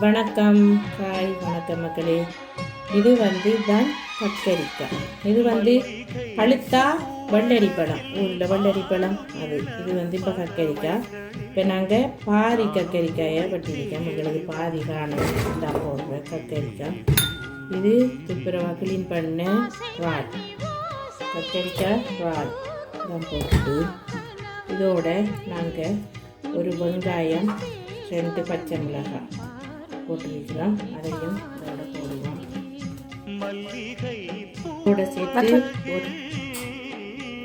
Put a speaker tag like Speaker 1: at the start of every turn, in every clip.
Speaker 1: வணக்கம் காய் வணக்கம் மக்களே. இது தான் கத்தரிக்காய். இது பழுத்தா வெள்ளரி பழம், ஊரில் வெள்ளரி பழம் அது. இது இப்போ கத்தரிக்காய். இப்போ நாங்கள் பாதி கத்தரிக்காயை வெட்டியிருக்கோம். உங்களுக்கு பாதி காணும் தான் போடுற கத்தரிக்காய். இது துப்புரவாக க்ளீன் பண்ண வால் கத்தரிக்காய் வால் தான் போட்டு, இதோட நாங்கள் ஒரு வெங்காயம் 2 பச்சை மிளகாய் போட்டு வைக்கலாம். அதையும் இதோட போடுவோம். அதோட சேர்த்து ஒரு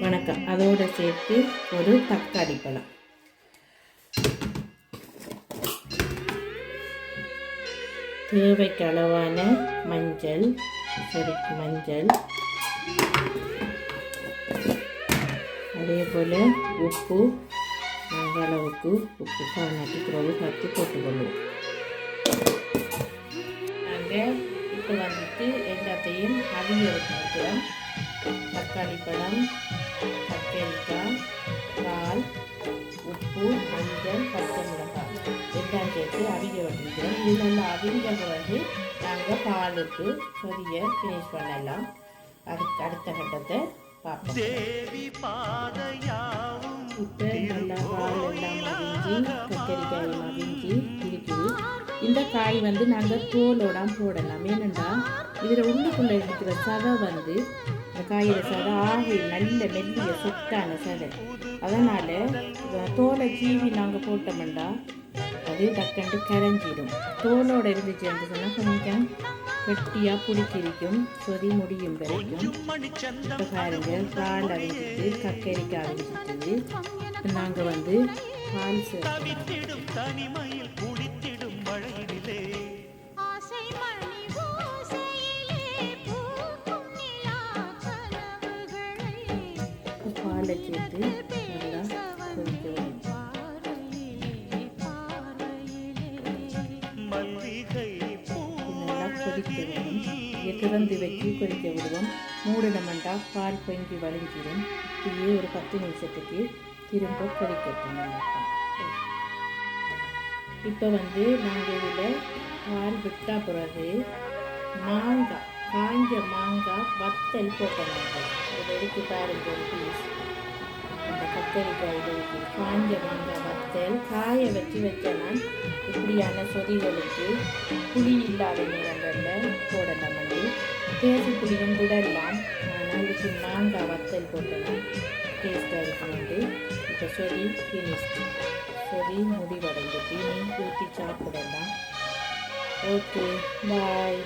Speaker 1: வணக்கம் அதோட சேர்த்து ஒரு தக்காளி பழம், தேவைக்கு அளவான மஞ்சள், அதே போல் உப்பு, அளவுக்கு உப்பு காணாட்டி பிறகு பார்த்து போட்டுக்கொள்வோம். நாங்கள் இப்போ எல்லாத்தையும் அவிய வச்சுருக்கிறோம். தக்காளி பழம், கத்தரிக்காய், பால், உப்பு, மஞ்சள், பச்சை மிளகாய் எல்லாம் சேர்த்து அவிய வச்சுருக்கிறோம். இது நல்லா அவிஞ்ச பிறகு நாங்கள் பாலுக்கு சொரிய ஃபினிஷ் பண்ணலாம். அதுக்கு அடுத்த கட்டத்தை பார்ப்போம். இப்போ நல்லா பால் எல்லாம் அவிஞ்சி கத்தரிக்காயும் அவிஞ்சி இருக்குது. இந்த காய் நாங்கள் தோலோட போடலாம். ஏனென்றா இதில் உள்ளுக்குள்ளே இருக்கிற சதை இந்த காயோட சதை ஆகி நல்ல மெல்லிய சொத்தான சதை. அதனால் தோலை சீவி நாங்கள் போட்டோம்னா அது டக்கண்டு கரைஞ்சிடும். தோலோடு இருந்துச்சு என்று சொன்னால் கொஞ்சம் கெட்டியாக புளிக்கிரிக்கும், சொதி முடியும் வரைக்கும். இப்போ பாருங்க, பால் அவிஞ்சிட்டு கத்தரிக்காய் அவிஞ்சிட்டு நாங்கள் பால் பாலை சேர்த்து நல்லா கொதிக்க வேணும். நல்லா கொதிக்க வேணும். திறந்து வச்சு கொதிக்க விடுவோம். மூடணுமெண்டா பால் பொங்கி வழிஞ்சிடும். இப்படியே ஒரு 10 நிமிஷத்துக்கு திரும்ப கொதிக்கட்டும். இப்போ நாங்கள் இதில் பால் விட்டா பிறகு மாங்காய், காஞ்ச மாங்காய் வத்தல் போட்டோம். இதை எடுத்து பாருங்க ஒரு பீஸ். அந்த கத்தரிக்காய் இருக்கு காஞ்ச மாங்காய் வத்தல் காய வச்சேன்னா இப்படியான சொதிகளுக்கு புளி இல்லாத நேரங்களில் போடலாம். தேசி புளியும் விடலாம். ஆனால் இதுக்கு மாங்காய் வத்தல் போட்டோம்னா டேஸ்ட்டாக இருக்கும். இப்போ சொதி ஃபினிஷ், சொதி முடிவடைஞ்சிட்டு நீ ஊற்றி சாப்பிடலாம். ஓகே, பாய்.